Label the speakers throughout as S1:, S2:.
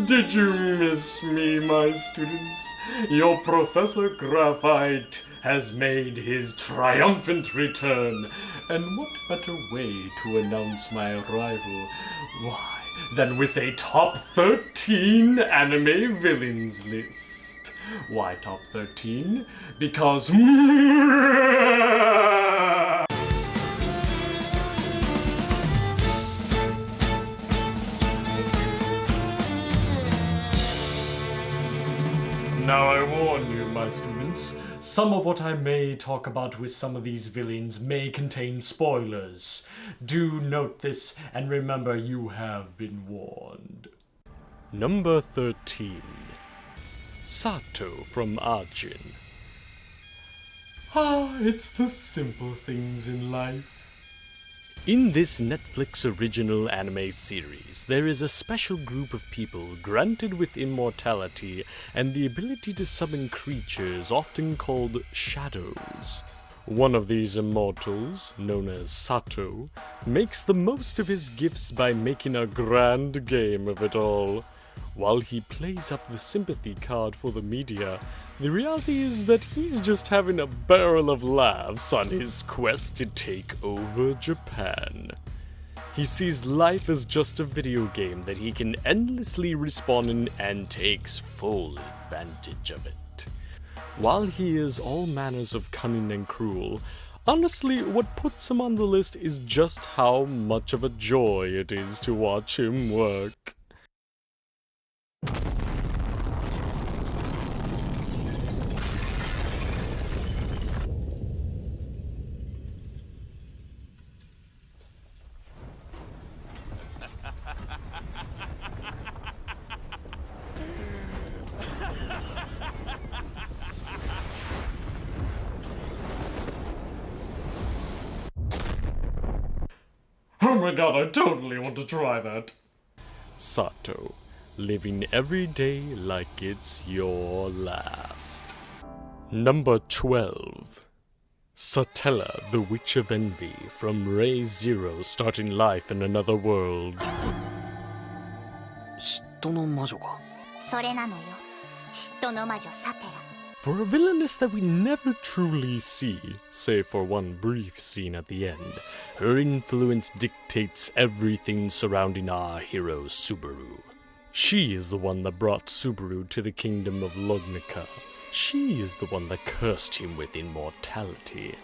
S1: Did you miss me, my students? Your Professor Graphite has made his triumphant return, and what better way to announce my arrival, why, than with a top 13 anime villains list. Why top 13? Because now I warn you, my students, some of what I may talk about with some of these villains may contain spoilers. Do note this, and remember you have been warned. Number 13. Sato from Ajin. It's the simple things in life. In this Netflix original anime series, there is a special group of people granted with immortality and the ability to summon creatures often called shadows. One of these immortals, known as Sato, makes the most of his gifts by making a grand game of it all. While he plays up the sympathy card for the media, the reality is that he's just having a barrel of laughs on his quest to take over Japan. He sees life as just a video game that he can endlessly respawn in and takes full advantage of it. While he is all manners of cunning and cruel, honestly, what puts him on the list is just how much of a joy it is to watch him work. Oh my god, I totally want to try that. Sato, living every day like it's your last. Number 12. Satella, the Witch of Envy, from Ray Zero, starting life in another world.
S2: 嫉妬の魔女か。
S3: それなのよ。嫉妬の魔女サテラ。
S1: For a villainess that we never truly see, save for one brief scene at the end, her influence dictates everything surrounding our hero Subaru. She is the one that brought Subaru to the kingdom of Lognica. She is the one that cursed him with immortality.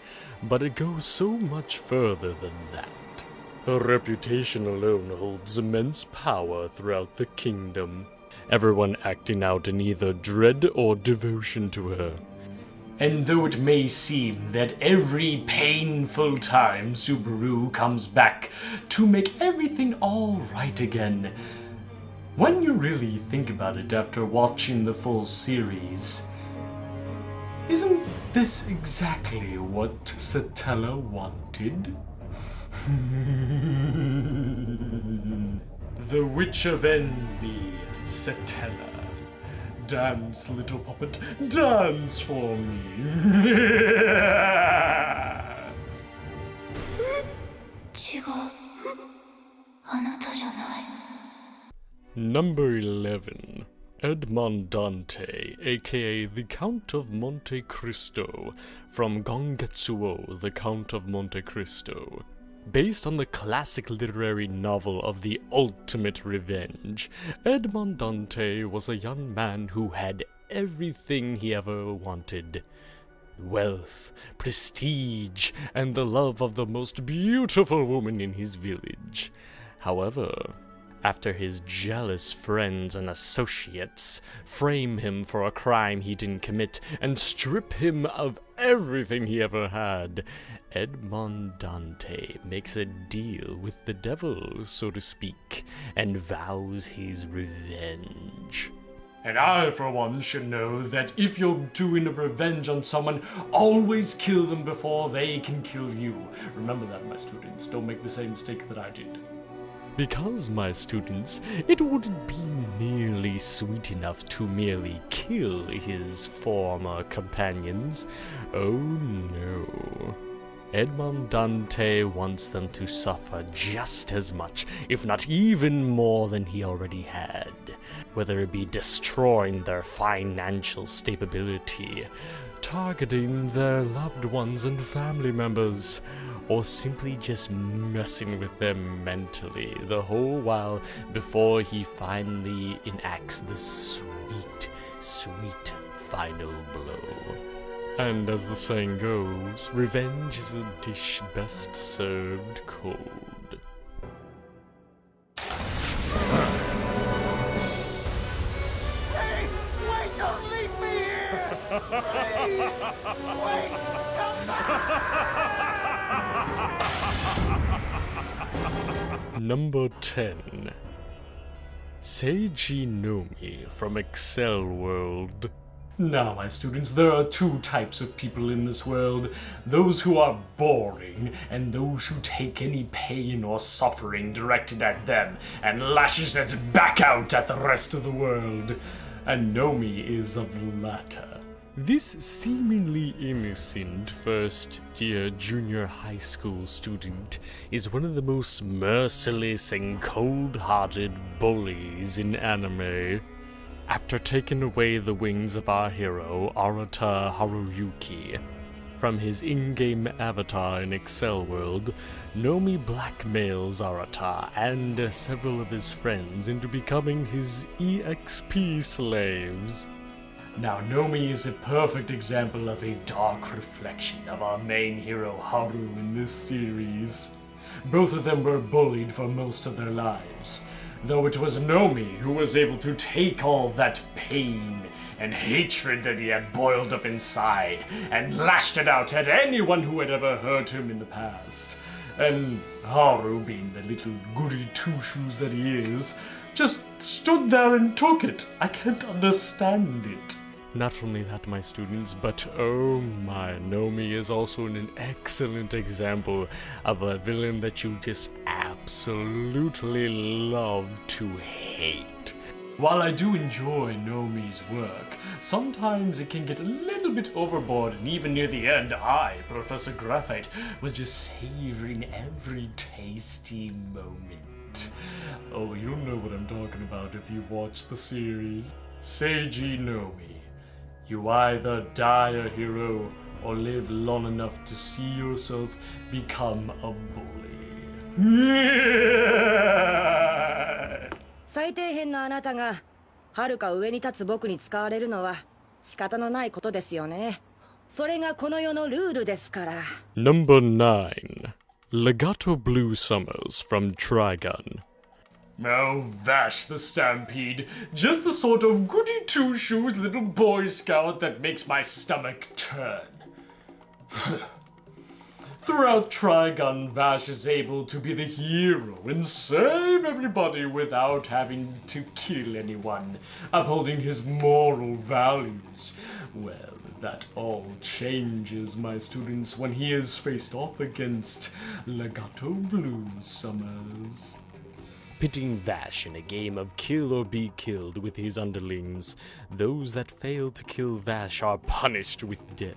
S1: But it goes so much further than that. Her reputation alone holds immense power throughout the kingdom. Everyone acting out in either dread or devotion to her. And though it may seem that every painful time Subaru comes back to make everything all right again, when you really think about it after watching the full series, isn't this exactly what Satella wanted? The Witch of Envy, Satella. Dance, little puppet, dance for me. Number 11. Edmondante, aka the Count of Monte Cristo, from Gongetsuo, the Count of Monte Cristo. Based on the classic literary novel of the ultimate revenge, Edmondante was a young man who had everything he ever wanted. Wealth, prestige, and the love of the most beautiful woman in his village. However, after his jealous friends and associates frame him for a crime he didn't commit and strip him of everything he ever had, Edmondante makes a deal with the devil, so to speak, and vows his revenge. And I, for one, should know that if you're doing a revenge on someone, always kill them before they can kill you. Remember that, my students. Don't make the same mistake that I did. Because, my students, it wouldn't be nearly sweet enough to merely kill his former companions. Oh no. Edmond Dante wants them to suffer just as much, if not even more than he already had, whether it be destroying their financial stability, targeting their loved ones and family members, or simply just messing with them mentally, the whole while before he finally enacts the sweet, sweet final blow. And as the saying goes, revenge is a dish best served cold.
S2: Hey! Wait! Don't leave me here! Please! Wait! Come back!
S1: Number 10. Seiji Nomi from Excel World. Now, my students, there are two types of people in this world. Those who are boring, and those who take any pain or suffering directed at them and lashes it back out at the rest of the world. And Nomi is of the latter. This seemingly innocent first-year junior high school student is one of the most merciless and cold-hearted bullies in anime. After taking away the wings of our hero, Arata Haruyuki, from his in-game avatar in Excel World, Nomi blackmails Arata and several of his friends into becoming his EXP slaves. Now, Nomi is a perfect example of a dark reflection of our main hero Haru in this series. Both of them were bullied for most of their lives, though it was Nomi who was able to take all that pain and hatred that he had boiled up inside and lashed it out at anyone who had ever hurt him in the past. And Haru, being the little goody two-shoes that he is, just stood there and took it. I can't understand it. Not only that, my students, but oh my, Nomi is also an excellent example of a villain that you just absolutely love to hate. While I do enjoy Nomi's work, sometimes it can get a little bit overboard, and even near the end, I, Professor Graphite, was just savoring every tasty moment. Oh, you'll know what I'm talking about if you've watched the series. Seiji Nomi. You either die a hero or live long enough to see yourself become a bully.
S4: 最底辺のあなたが遥か上に立つ僕に使われるのは仕方のないことですよね。それがこの世のルールですから。
S1: Number 9. Legato Blue Summers from Trigun. Oh, Vash the Stampede. Just the sort of goody two-shoes little boy scout that makes my stomach turn. Throughout Trigun, Vash is able to be the hero and save everybody without having to kill anyone, upholding his moral values. Well, that all changes, my students, when he is faced off against Legato Blue Summers. Pitting Vash in a game of kill or be killed with his underlings, those that fail to kill Vash are punished with death.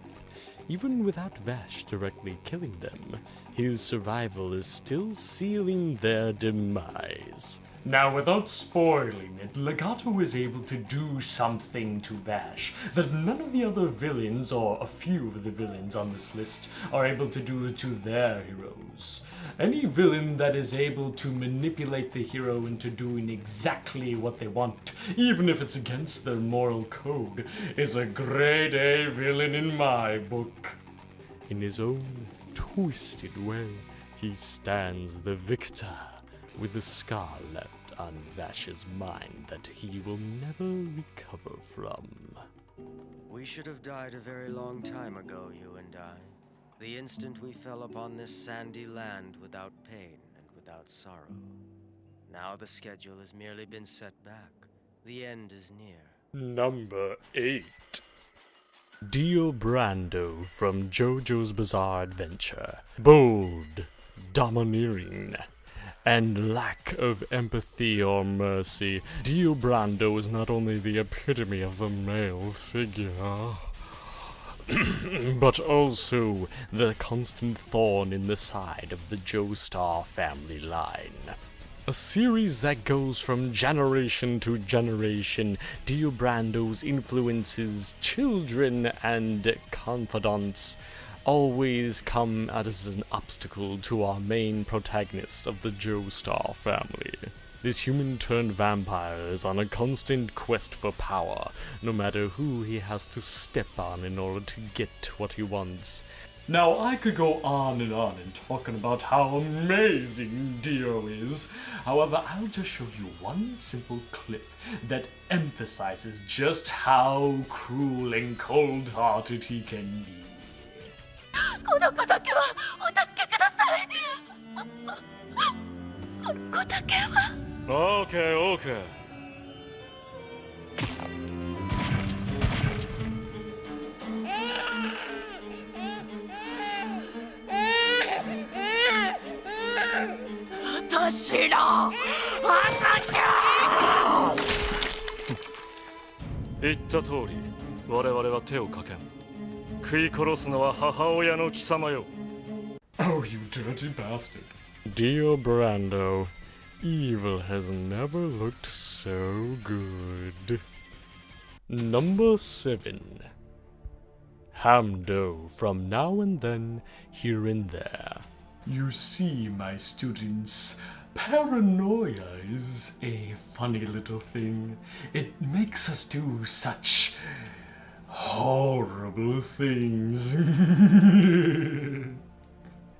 S1: Even without Vash directly killing them, his survival is still sealing their demise. Now, without spoiling it, Legato is able to do something to Vash that none of the other villains, or a few of the villains on this list, are able to do to their heroes. Any villain that is able to manipulate the hero into doing exactly what they want, even if it's against their moral code, is a grade A villain in my book. In his own twisted way, he stands the victor, with a scar left on Vash's mind that he will never recover from.
S5: We should have died a very long time ago, you and I. The instant we fell upon this sandy land without pain and without sorrow. Now the schedule has merely been set back. The end is near.
S1: Number 8. Dio Brando from JoJo's Bizarre Adventure. Bold, domineering, and lack of empathy or mercy, Dio Brando is not only the epitome of a male figure, but also the constant thorn in the side of the Joestar family line. A series that goes from generation to generation. Dio Brando's influences, children, and confidants always come as an obstacle to our main protagonist of the Joestar family. This human-turned vampire is on a constant quest for power, no matter who he has to step on in order to get what he wants. Now, I could go on and talking about how amazing Dio is. However, I'll just show you one simple clip that emphasizes just how cruel and cold-hearted he can be.
S3: この子だけはお助けください。この子だけは。
S1: Okay.
S3: 私の赤ちゃん。
S6: 言った通り、我々は手をかけん。食い殺すのは母親の貴様よ。
S1: Oh, you dirty bastard. Dio Brando, evil has never looked so good. Number 7. Hamdo from Now and Then, Here and There. You see, my students, paranoia is a funny little thing. It makes us do such horrible things.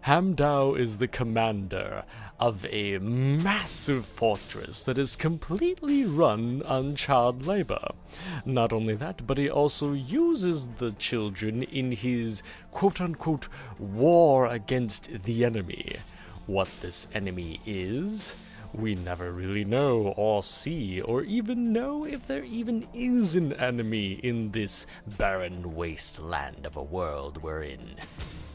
S1: Hamdao is the commander of a massive fortress that is completely run on child labor. Not only that, but he also uses the children in his quote-unquote war against the enemy. What this enemy is, we never really know or see or even know if there even is an enemy in this barren wasteland of a world we're in.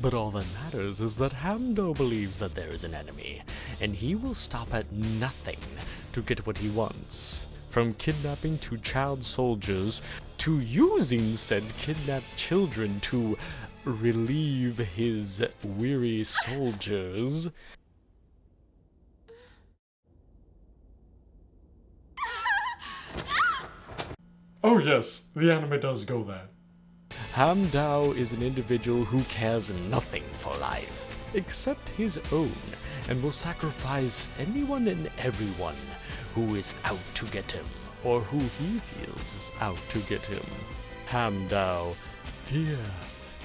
S1: But all that matters is that Hamdo believes that there is an enemy, and he will stop at nothing to get what he wants. From kidnapping two child soldiers to using said kidnapped children to relieve his weary soldiers. Oh yes, the anime does go there. Hamdao is an individual who cares nothing for life, except his own, and will sacrifice anyone and everyone who is out to get him, or who he feels is out to get him. Hamdao, fear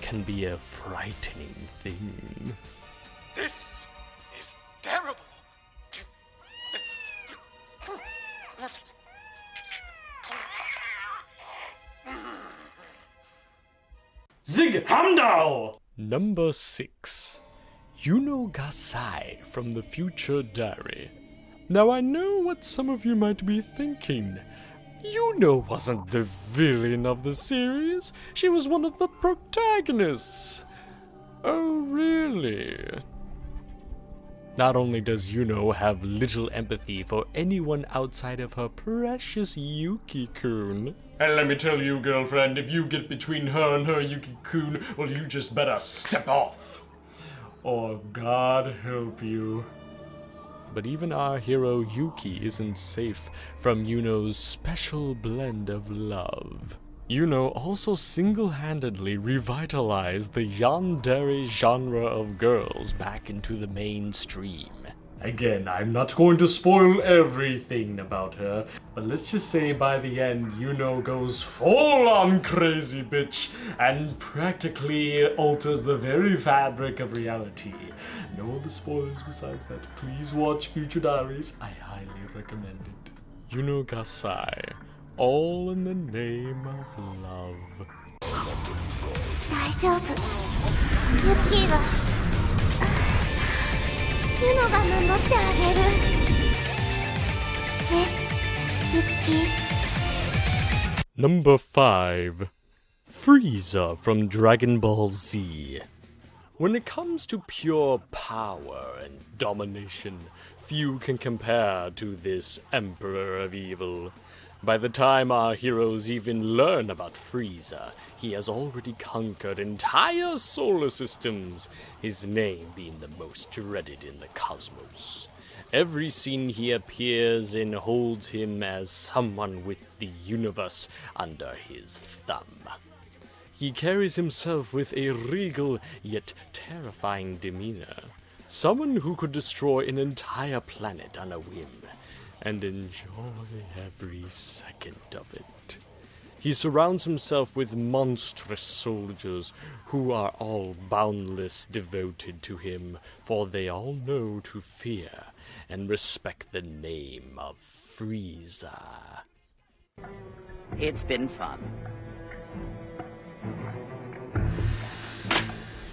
S1: can be a frightening thing.
S2: This is terrible.
S1: Zig Hamdao! Number 6. Yuno Gasai from the Future Diary. Now I know what some of you might be thinking. Yuno wasn't the villain of the series. She was one of the protagonists. Oh, really? Not only does Yuno have little empathy for anyone outside of her precious Yuki-kun. And let me tell you, girlfriend, if you get between her and her Yuki-kun, well, you just better step off. Or God help you. But even our hero Yuki isn't safe from Yuno's special blend of love. Yuno also single-handedly revitalized the yandere genre of girls back into the mainstream. Again, I'm not going to spoil everything about her, but let's just say by the end, Yuno goes full-on crazy bitch and practically alters the very fabric of reality. No other spoilers besides that. Please watch Future Diaries. I highly recommend it. Yuno Gasai. All in the name of love.
S3: 大丈夫。ユッキーはユノが守ってあげる。ユッキー。
S1: Number 5. Frieza from Dragon Ball Z. When it comes to pure power and domination, few can compare to this Emperor of Evil. By the time our heroes even learn about Frieza, he has already conquered entire solar systems, his name being the most dreaded in the cosmos. Every scene he appears in holds him as someone with the universe under his thumb. He carries himself with a regal yet terrifying demeanor, someone who could destroy an entire planet on a whim, and enjoy every second of it. He surrounds himself with monstrous soldiers who are all boundless devoted to him, for they all know to fear and respect the name of Frieza.
S7: It's been fun.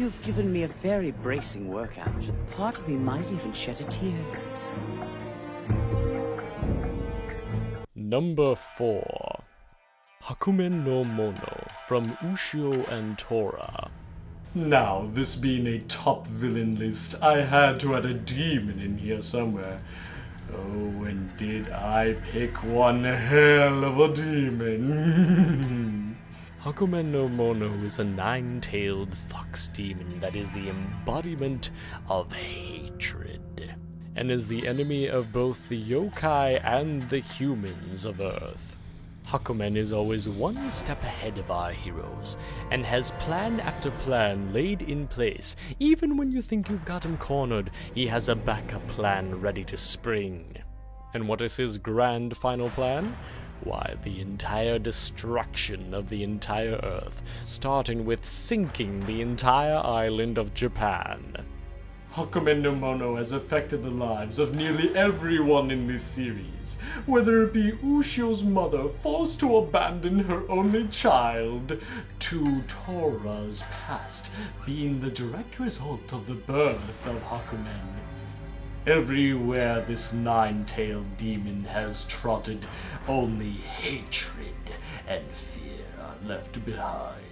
S7: You've given me a very bracing workout. Part of me might even shed a tear.
S1: Number 4. Hakumen no Mono from Ushio and Tora. Now, this being a top villain list, I had to add a demon in here somewhere. Oh, and did I pick one hell of a demon. Hakumen no Mono is a 9-tailed fox demon that is the embodiment of hatred, and is the enemy of both the yokai and the humans of Earth. Hakumen is always one step ahead of our heroes, and has plan after plan laid in place. Even when you think you've got him cornered, he has a backup plan ready to spring. And what is his grand final plan? Why, the entire destruction of the entire Earth, starting with sinking the entire island of Japan. Hakumen no Mono has affected the lives of nearly everyone in this series, whether it be Ushio's mother forced to abandon her only child, to Tora's past being the direct result of the birth of Hakumen. Everywhere this 9-tailed demon has trotted, only hatred and fear are left behind.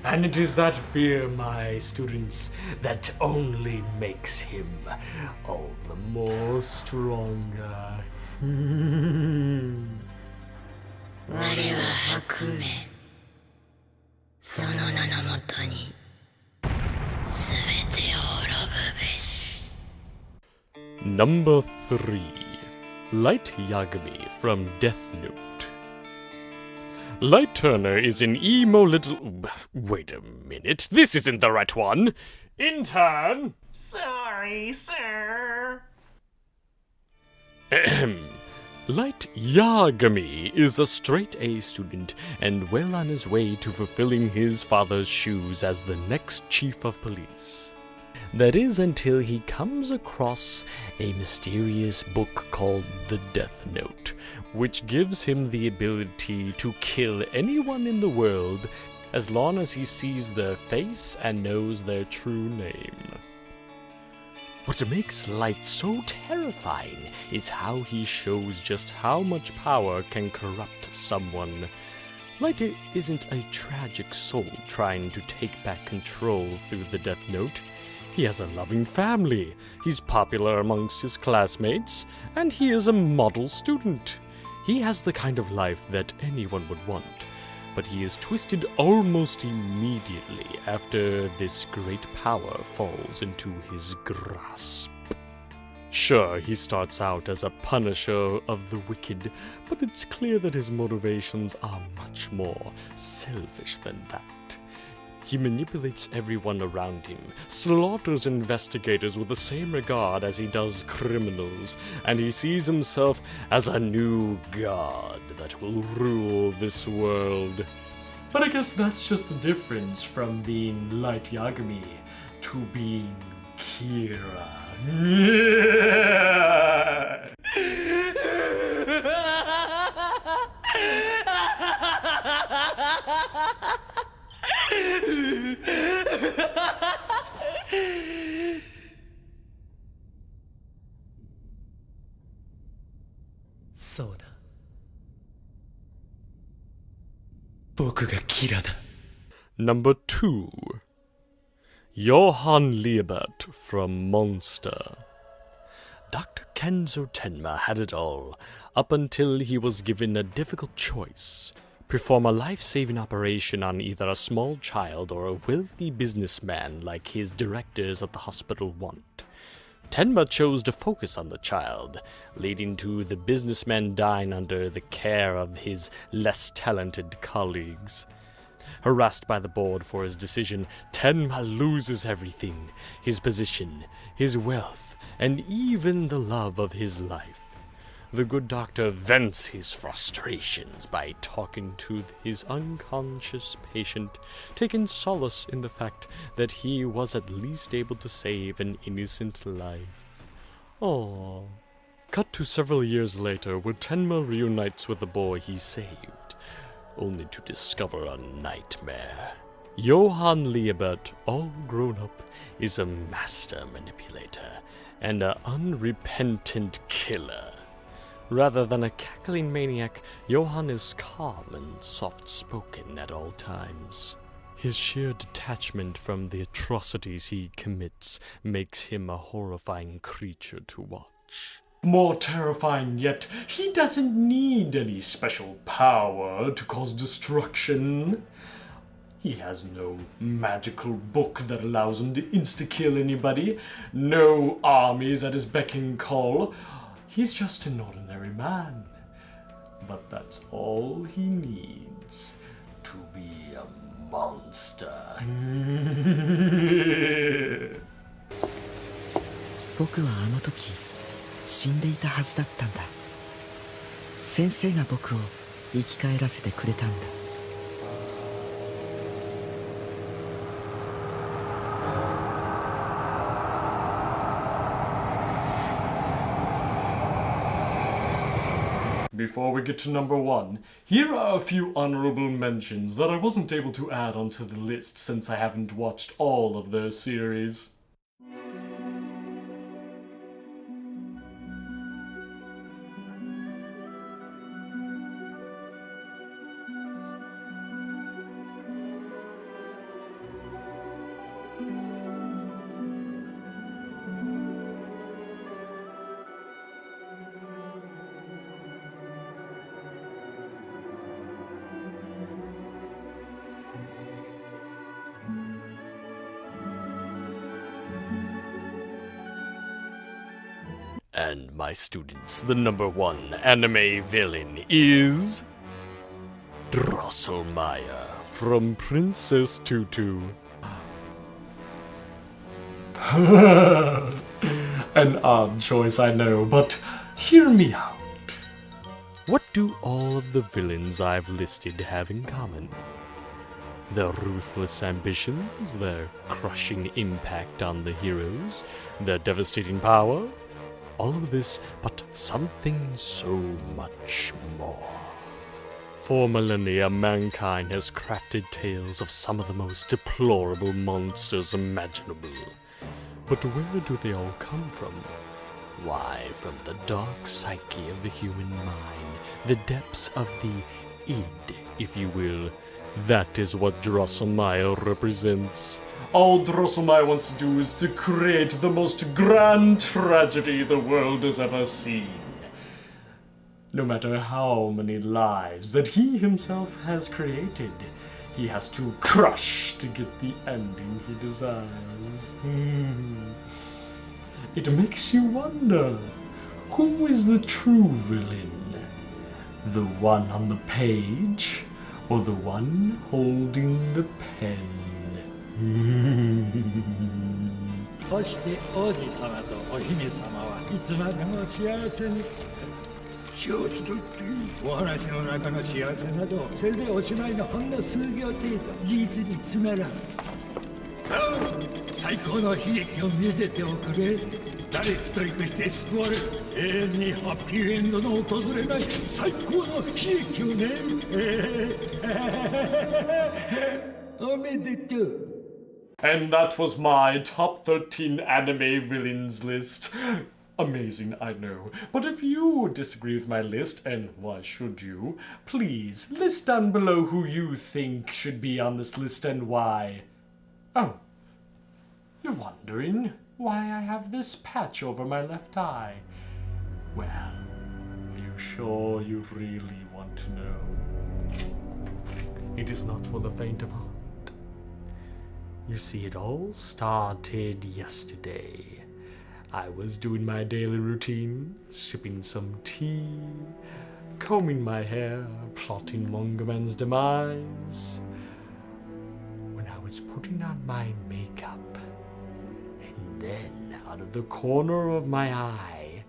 S1: And it is that fear, my students, that only makes him all the more stronger.
S3: 我は白面その名のもとに全てを滅ぶべし
S1: Number 3. Light Yagami from Death Note. Light Turner is an emo little... Wait a minute, this isn't the right one! Intern!
S8: Sorry, sir.
S1: Light Yagami is a straight-A student and well on his way to fulfilling his father's shoes as the next chief of police. That is until he comes across a mysterious book called the Death Note, which gives him the ability to kill anyone in the world as long as he sees their face and knows their true name. What makes Light so terrifying is how he shows just how much power can corrupt someone. Light isn't a tragic soul trying to take back control through the Death Note. He has a loving family, he's popular amongst his classmates, and he is a model student. He has the kind of life that anyone would want, but he is twisted almost immediately after this great power falls into his grasp. Sure, he starts out as a punisher of the wicked, but it's clear that his motivations are much more selfish than that. He manipulates everyone around him, slaughters investigators with the same regard as he does criminals, and he sees himself as a new god that will rule this world. But I guess that's just the difference from being Light Yagami to being Kira.
S8: So da. 僕がキラだ。
S1: Number 2. Johann Liebert from Monster. Dr. Kenzo Tenma had it all, up until he was given a difficult choice. Perform a life-saving operation on either a small child or a wealthy businessman like his directors at the hospital want. Tenma chose to focus on the child, leading to the businessman dying under the care of his less talented colleagues. Harassed by the board for his decision, Tenma loses everything: his position, his wealth, and even the love of his life. The good doctor vents his frustrations by talking to his unconscious patient, taking solace in the fact that he was at least able to save an innocent life. Aww. Cut to several years later, where Tenma reunites with the boy he saved, only to discover a nightmare. Johann Liebert, all grown up, is a master manipulator and an unrepentant killer. Rather than a cackling maniac, Johann is calm and soft-spoken at all times. His sheer detachment from the atrocities he commits makes him a horrifying creature to watch.
S6: More terrifying yet, he doesn't need any special power to cause destruction. He has no magical book that allows him to insta-kill anybody, no armies at his beck and call. He's just an ordinary man. But that's all he needs to be a monster.
S9: 僕はあの時死んでいたはずだったんだ。先生が僕を生き返らせてくれたんだ。
S6: Before we get to number 1, here are a few honorable mentions that I wasn't able to add onto the list since I haven't watched all of their series.
S1: And my students, the number 1 anime villain is Drosselmeyer from Princess Tutu.
S6: An odd choice, I know, but hear me out.
S1: What do all of the villains I've listed have in common? Their ruthless ambitions, their crushing impact on the heroes, their devastating power? All of this, but something so much more. For millennia, mankind has crafted tales of some of the most deplorable monsters imaginable. But where do they all come from? Why, from the dark psyche of the human mind, the depths of the id, if you will. That is what Drosselmeyer represents.
S6: All Drosselmeyer wants to do is to create the most grand tragedy the world has ever seen. No matter how many lives that he himself has created, he has to crush to get the ending he desires. It makes you wonder, who is the true villain? The one on the page, or the one holding the pen?
S10: そして王子様とお姫様はいつまでも幸せに。幸せだってお話の中の幸せなどせいぜいおしまいのほんの数行程度、事実につまらん。最高の悲劇を見せておくれ。誰一人として救われる永遠にハッピーエンドの訪れない最高の悲劇をね。おめでとう。
S6: And that was my top 13 anime villains list. Amazing, I know. But if you disagree with my list, and why should you, please list down below who you think should be on this list and why. Oh, you're wondering? why I have this patch over my left eye. Well, are you sure you really want to know? It is not for the faint of heart. You see, it all started yesterday. I was doing my daily routine, sipping some tea, combing my hair, plotting MangaMan's demise, when I was putting on my makeup, and then out of the corner of my eye,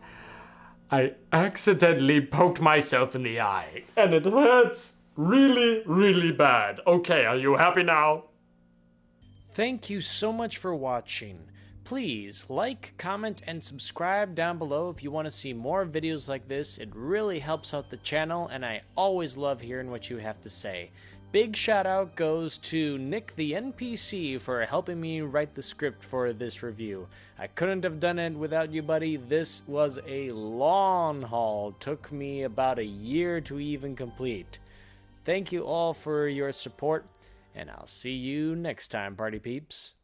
S6: I accidentally poked myself in the eye, and it hurts really, really bad. Okay, are you happy now?
S1: Thank you so much for watching. Please like, comment, and subscribe down below if you want to see more videos like this. It really helps out the channel, and I always love hearing what you have to say. Big shout out goes to Nick the NPC for helping me write the script for this review. I couldn't have done it without you, buddy. This was a long haul. Took me about a year to even complete. Thank you all for your support, and I'll see you next time, party peeps.